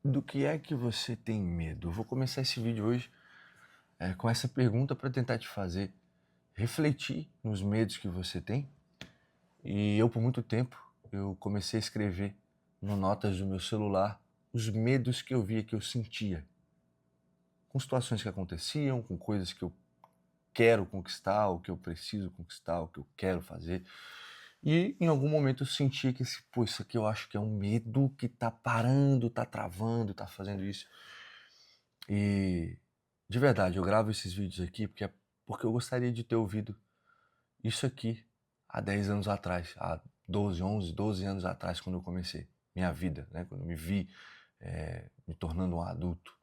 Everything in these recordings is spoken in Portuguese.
Do que é que você tem medo? Eu vou começar esse vídeo hoje com essa pergunta para tentar te fazer refletir nos medos que você tem. E eu, por muito tempo, eu comecei a escrever no notas do meu celular os medos que eu via, que eu sentia, com situações que aconteciam, com coisas que eu quero conquistar, o que eu preciso conquistar, o que eu quero fazer. E em algum momento eu senti que isso aqui eu acho que é um medo que tá parando, tá travando, tá fazendo isso. E de verdade, eu gravo esses vídeos aqui porque eu gostaria de ter ouvido isso aqui há 10 anos atrás, há 12 anos atrás, quando eu comecei minha vida, né? Quando eu me vi me tornando um adulto.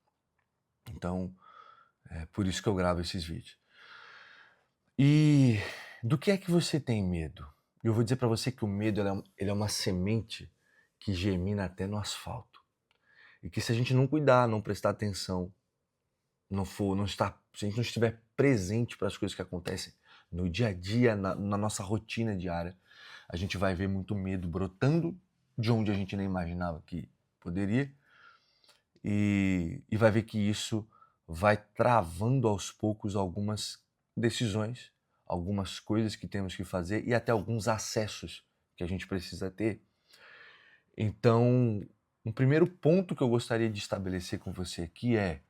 Então, é por isso que eu gravo esses vídeos. E do que é que você tem medo? Eu vou dizer para você que o medo ele é uma semente que germina até no asfalto. E que se a gente não cuidar, não prestar atenção, se a gente não estiver presente para as coisas que acontecem no dia a dia, na nossa rotina diária, a gente vai ver muito medo brotando de onde a gente nem imaginava que poderia e vai ver que isso vai travando aos poucos algumas decisões, algumas coisas que temos que fazer e até alguns acessos que a gente precisa ter. Então, um primeiro ponto que eu gostaria de estabelecer com você aqui é: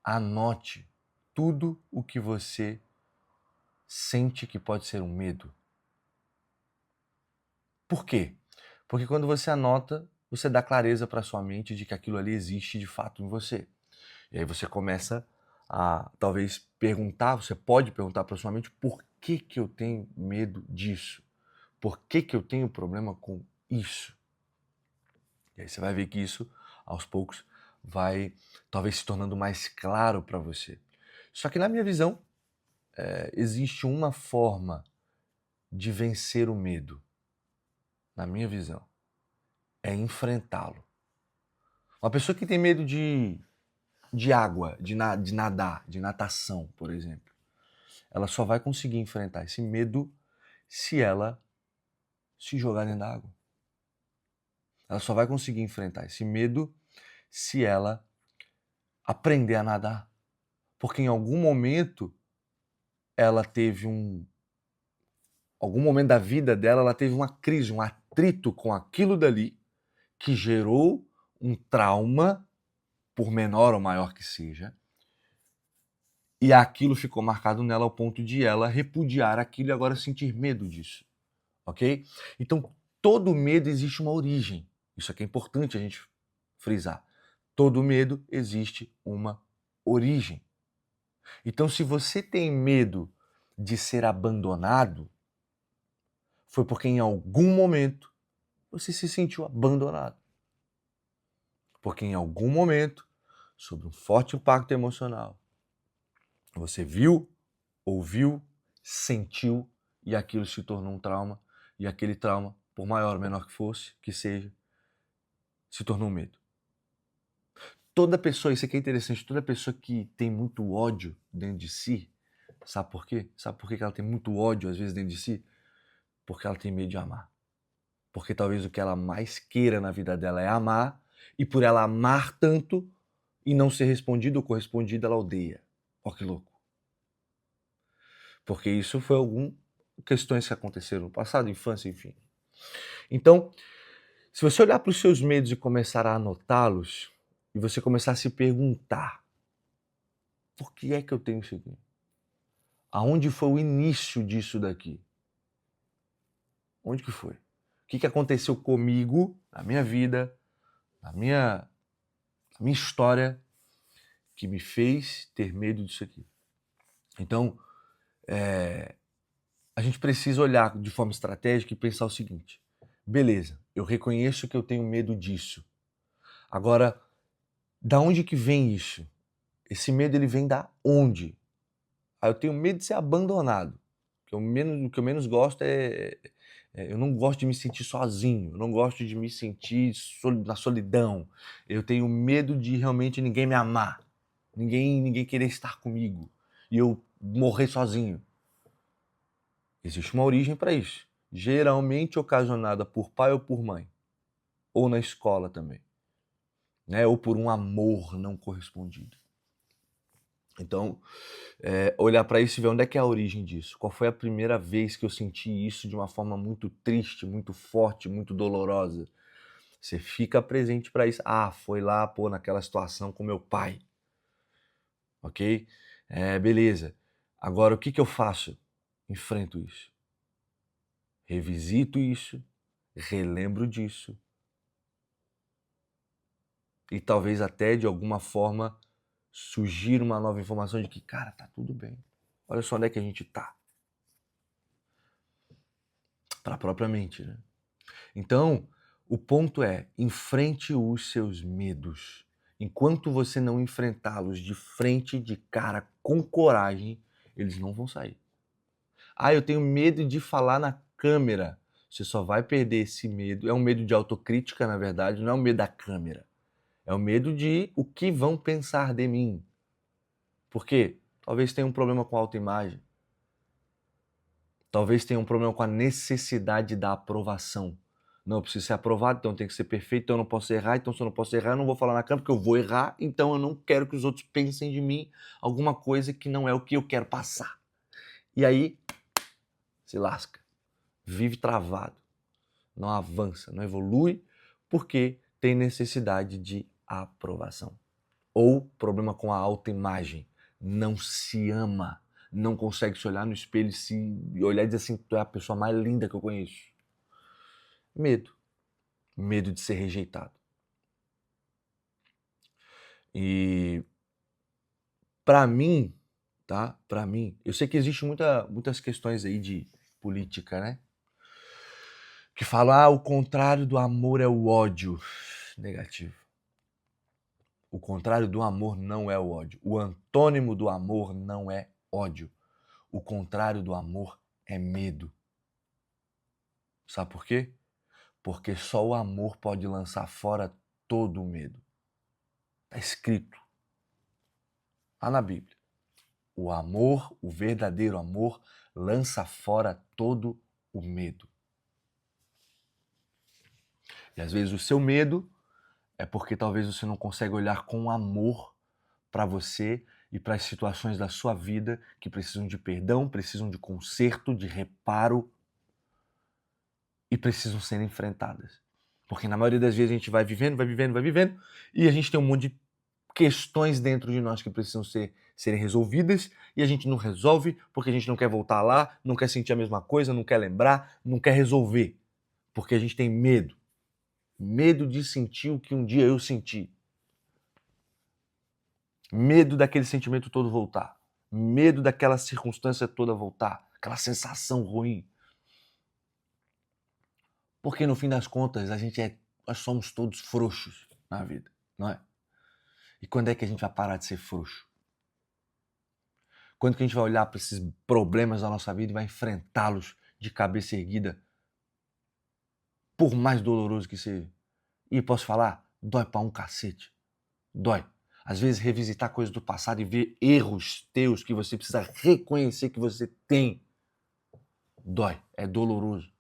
anote tudo o que você sente que pode ser um medo. Por quê? Porque quando você anota, você dá clareza para sua mente de que aquilo ali existe de fato em você. E aí você começa a talvez perguntar, você pode perguntar para sua mente: por que que eu tenho medo disso? Por que que eu tenho problema com isso? E aí você vai ver que isso, aos poucos, vai talvez se tornando mais claro para você. Só que na minha visão, existe uma forma de vencer o medo, na minha visão, é enfrentá-lo. Uma pessoa que tem medo de água, de nadar, de natação, por exemplo, ela só vai conseguir enfrentar esse medo se ela se jogar dentro da água. Ela só vai conseguir enfrentar esse medo se ela aprender a nadar. Porque em algum momento ela teve algum momento da vida dela, ela teve uma crise, um atrito com aquilo dali que gerou um trauma, por menor ou maior que seja, e aquilo ficou marcado nela ao ponto de ela repudiar aquilo e agora sentir medo disso, ok? Então, todo medo existe uma origem. Isso aqui é importante a gente frisar. Todo medo existe uma origem. Então, se você tem medo de ser abandonado, foi porque em algum momento você se sentiu abandonado. Porque em algum momento, sob um forte impacto emocional, você viu, ouviu, sentiu e aquilo se tornou um trauma. E aquele trauma, por maior ou menor que fosse, que seja, se tornou um medo. Toda pessoa, isso aqui é interessante, toda pessoa que tem muito ódio dentro de si, sabe por quê? Sabe por que ela tem muito ódio às vezes dentro de si? Porque ela tem medo de amar. Porque talvez o que ela mais queira na vida dela é amar, e por ela amar tanto e não ser respondido ou correspondido, ela odeia. Ó que louco. Porque isso foi algumas questões que aconteceram no passado, infância, enfim. Então, se você olhar para os seus medos e começar a anotá-los, e você começar a se perguntar, por que é que eu tenho isso aqui? Aonde foi o início disso daqui? Onde que foi? O que aconteceu comigo, na minha vida, na minha história, que me fez ter medo disso aqui? Então, a gente precisa olhar de forma estratégica e pensar o seguinte: beleza, eu reconheço que eu tenho medo disso. Agora, da onde que vem isso? Esse medo ele vem da onde? Eu tenho medo de ser abandonado. O que eu menos gosto eu não gosto de me sentir sozinho, eu não gosto de me sentir na solidão. Eu tenho medo de realmente ninguém me amar, ninguém querer estar comigo e eu morrer sozinho. Existe uma origem para isso, geralmente ocasionada por pai ou por mãe, ou na escola também. né? Ou por um amor não correspondido. Então, olhar para isso e ver onde é que é a origem disso. Qual foi a primeira vez que eu senti isso de uma forma muito triste, muito forte, muito dolorosa? Você fica presente para isso. Ah, foi lá, pô, naquela situação com meu pai. Ok? Beleza. Agora, o que que eu faço? Enfrento isso. Revisito isso, relembro disso. E talvez até, de alguma forma, surgir uma nova informação de que, cara, tá tudo bem. Olha só onde é que a gente tá. Para a própria mente, né? Então, o ponto é, enfrente os seus medos. Enquanto você não enfrentá-los de frente, de cara, com coragem, eles não vão sair. Ah, eu tenho medo de falar na câmera. Você só vai perder esse medo. É um medo de autocrítica, na verdade, não é um medo da câmera. É o medo de o que vão pensar de mim. Por quê? Talvez tenha um problema com a autoimagem. Talvez tenha um problema com a necessidade da aprovação. Não, eu preciso ser aprovado, então tem que ser perfeito, então eu não posso errar, então se eu não posso errar, eu não vou falar na câmera porque eu vou errar, então eu não quero que os outros pensem de mim alguma coisa que não é o que eu quero passar. E aí, se lasca. Vive travado. Não avança, não evolui, porque tem necessidade de aprovação. Ou problema com a autoimagem. Não se ama. Não consegue se olhar no espelho e olhar e dizer assim, tu é a pessoa mais linda que eu conheço. Medo. Medo de ser rejeitado. E para mim, tá? Para mim, eu sei que existe muitas questões aí de política, né? Que falam, o contrário do amor é o ódio. Negativo. O contrário do amor não é o ódio. O antônimo do amor não é ódio. O contrário do amor é medo. Sabe por quê? Porque só o amor pode lançar fora todo o medo. Está escrito. Está na Bíblia. O amor, o verdadeiro amor, lança fora todo o medo. E às vezes o seu medo é porque talvez você não consegue olhar com amor para você e para as situações da sua vida que precisam de perdão, precisam de conserto, de reparo e precisam ser enfrentadas. Porque na maioria das vezes a gente vai vivendo e a gente tem um monte de questões dentro de nós que precisam serem resolvidas e a gente não resolve porque a gente não quer voltar lá, não quer sentir a mesma coisa, não quer lembrar, não quer resolver. Porque a gente tem medo. Medo de sentir o que um dia eu senti. Medo daquele sentimento todo voltar. Medo daquela circunstância toda voltar. Aquela sensação ruim. Porque no fim das contas, nós somos todos frouxos na vida, não é? E quando é que a gente vai parar de ser frouxo? Quando que a gente vai olhar para esses problemas da nossa vida e vai enfrentá-los de cabeça erguida, por mais doloroso que seja? E posso falar, dói pra um cacete. Dói. Às vezes revisitar coisas do passado e ver erros teus que você precisa reconhecer que você tem. Dói, é doloroso.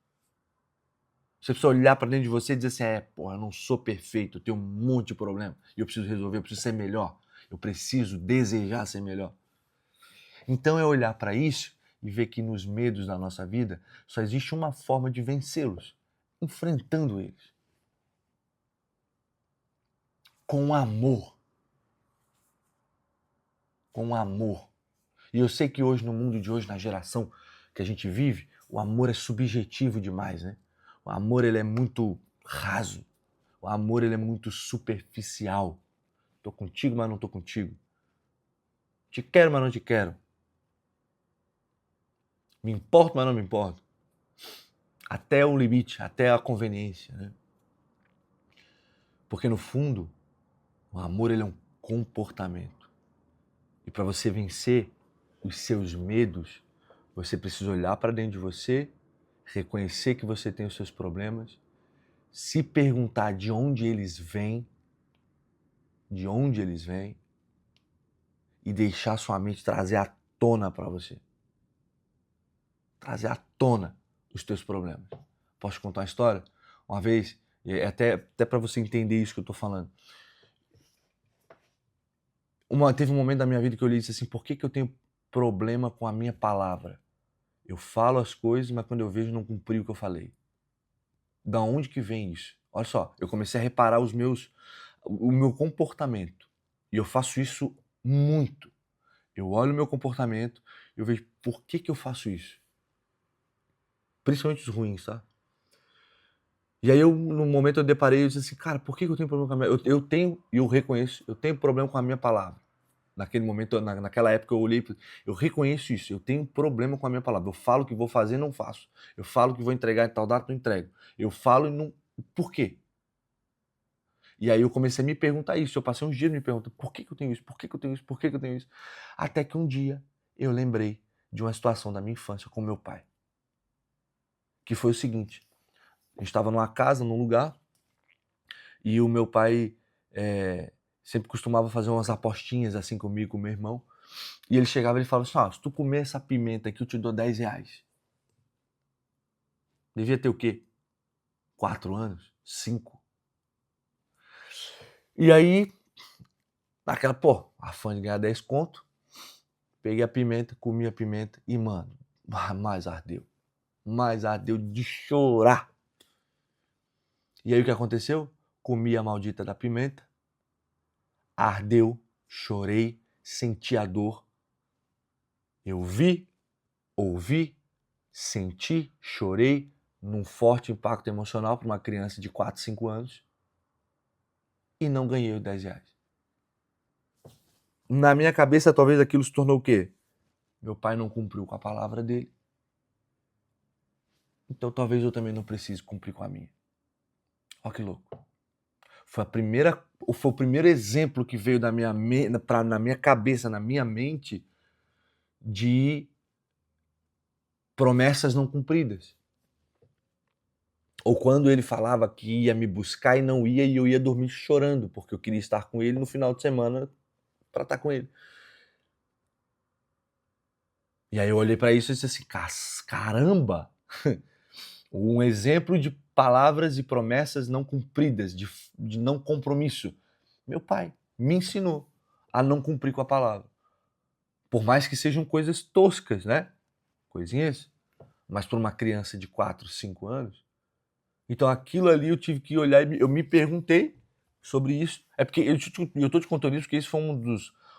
Você precisa olhar para dentro de você e dizer assim, eu não sou perfeito, eu tenho um monte de problema e eu preciso resolver, eu preciso ser melhor, eu preciso desejar ser melhor. Então é olhar para isso e ver que nos medos da nossa vida só existe uma forma de vencê-los, enfrentando eles. Com amor. Com amor. E eu sei que hoje, no mundo de hoje, na geração que a gente vive, o amor é subjetivo demais, né? O amor, ele é muito raso. O amor, ele é muito superficial. Tô contigo, mas não tô contigo. Te quero, mas não te quero. Me importo, mas não me importo. Até o limite, até a conveniência, né? Porque no fundo, o amor, ele é um comportamento. E para você vencer os seus medos, você precisa olhar para dentro de você, reconhecer que você tem os seus problemas, se perguntar de onde eles vêm, e deixar sua mente trazer à tona para você. Trazer à tona os teus problemas. Posso te contar uma história? Uma vez, até para você entender isso que eu estou falando. Teve um momento da minha vida que eu olhei e disse assim, por que eu tenho problema com a minha palavra? Eu falo as coisas, mas quando eu vejo não cumpri o que eu falei. Da onde que vem isso? Olha só, eu comecei a reparar o meu comportamento. E eu faço isso muito. Eu olho o meu comportamento e eu vejo por que eu faço isso. Principalmente os ruins, tá? E aí, no momento, eu deparei e disse assim, cara, por que eu tenho problema com a minha... Eu tenho, e eu reconheço, eu tenho problema com a minha palavra. Naquele momento, naquela época, eu olhei, eu reconheço isso, eu tenho problema com a minha palavra. Eu falo que vou fazer, não faço. Eu falo que vou entregar em tal data, não entrego. Eu falo e não... Por quê? E aí eu comecei a me perguntar isso. Eu passei uns dias me perguntando, por que eu tenho isso? Por que eu tenho isso? Por que eu tenho isso? Até que um dia eu lembrei de uma situação da minha infância com meu pai. Que foi o seguinte, a gente estava numa casa, num lugar, e o meu pai sempre costumava fazer umas apostinhas assim comigo, com meu irmão. E ele chegava e ele falava assim, se tu comer essa pimenta aqui, eu te dou 10 reais. Devia ter o quê? 4 anos? 5? E aí, naquela, afã de ganhar 10 conto, peguei a pimenta, comi a pimenta e, mano, mais ardeu. Mais ardeu de chorar. E aí o que aconteceu? Comi a maldita da pimenta, ardeu, chorei, senti a dor. Eu vi, ouvi, senti, chorei, num forte impacto emocional para uma criança de 4, 5 anos e não ganhei os 10 reais. Na minha cabeça, talvez aquilo se tornou o quê? Meu pai não cumpriu com a palavra dele. Então talvez eu também não precise cumprir com a minha. Olha que louco. Foi o primeiro exemplo que veio na minha cabeça, na minha mente, de promessas não cumpridas. Ou quando ele falava que ia me buscar e não ia, e eu ia dormir chorando, porque eu queria estar com ele no final de semana para estar com ele. E aí eu olhei para isso e disse assim, caramba! Um exemplo de palavras e promessas não cumpridas, de não compromisso. Meu pai me ensinou a não cumprir com a palavra. Por mais que sejam coisas toscas, né? Coisinhas. Mas para uma criança de 4, 5 anos. Então aquilo ali eu tive que olhar e eu me perguntei sobre isso. É porque eu estou te contando isso porque isso foi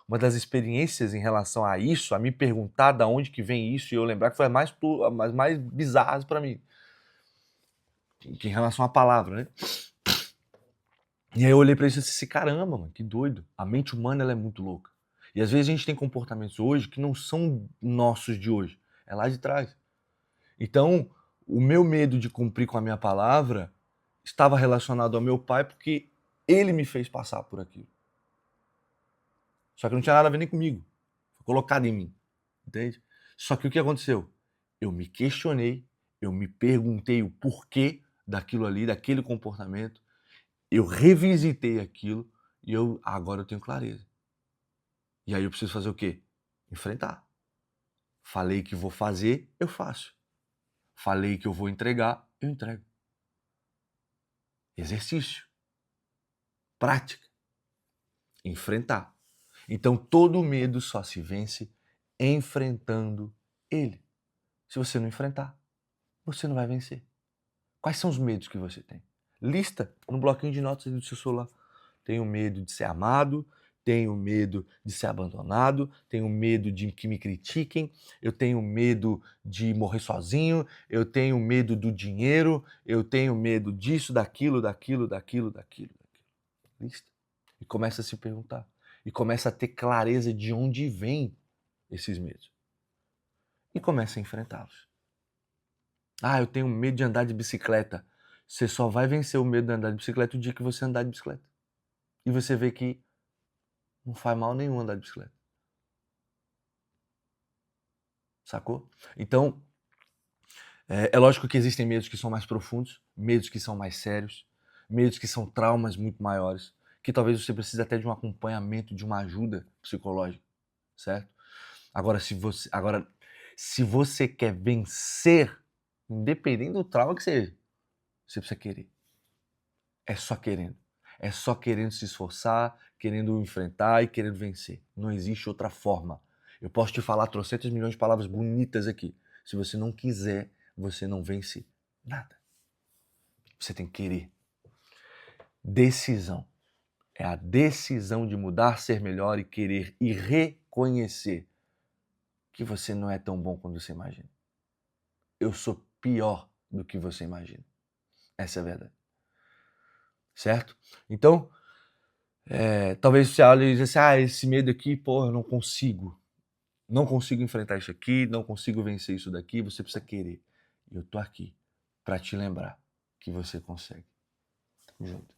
uma das experiências em relação a isso, a me perguntar de onde que vem isso e eu lembrar que foi as mais bizarras para mim. Em relação à palavra, né? E aí eu olhei para isso e disse, caramba, mano, que doido. A mente humana ela é muito louca. E às vezes a gente tem comportamentos hoje que não são nossos de hoje. É lá de trás. Então, o meu medo de cumprir com a minha palavra estava relacionado ao meu pai porque ele me fez passar por aquilo. Só que não tinha nada a ver nem comigo. Foi colocado em mim. Entende? Só que o que aconteceu? Eu me questionei, eu me perguntei o porquê daquilo ali, daquele comportamento. Eu revisitei aquilo e agora eu tenho clareza. E aí eu preciso fazer o quê? Enfrentar. Falei que vou fazer, eu faço. Falei que eu vou entregar, eu entrego. Exercício. Prática. Enfrentar. Então todo medo só se vence enfrentando ele. Se você não enfrentar, você não vai vencer. Quais são os medos que você tem? Lista no bloquinho de notas do seu celular. Tenho medo de ser amado, tenho medo de ser abandonado, tenho medo de que me critiquem, eu tenho medo de morrer sozinho, eu tenho medo do dinheiro, eu tenho medo disso, daquilo. Lista. E começa a se perguntar. E começa a ter clareza de onde vêm esses medos. E começa a enfrentá-los. Eu tenho medo de andar de bicicleta. Você só vai vencer o medo de andar de bicicleta o dia que você andar de bicicleta. E você vê que não faz mal nenhum andar de bicicleta. Sacou? Então, é lógico que existem medos que são mais profundos, medos que são mais sérios, medos que são traumas muito maiores, que talvez você precise até de um acompanhamento, de uma ajuda psicológica, certo? Agora, se você quer vencer, independente do trauma que seja, você precisa querer. É só querendo. é só querendo se esforçar, querendo enfrentar e querendo vencer. Não existe outra forma. Eu posso te falar 300 milhões de palavras bonitas aqui. Se você não quiser, você não vence nada. Você tem que querer. Decisão. É a decisão de mudar, ser melhor e querer e reconhecer que você não é tão bom quanto você imagina. Eu sou pior do que você imagina. Essa é a verdade. Certo? Então, talvez você olhe e diga assim, esse medo aqui, porra, eu não consigo. Não consigo enfrentar isso aqui, não consigo vencer isso daqui, você precisa querer. E eu tô aqui para te lembrar que você consegue. Tamo junto.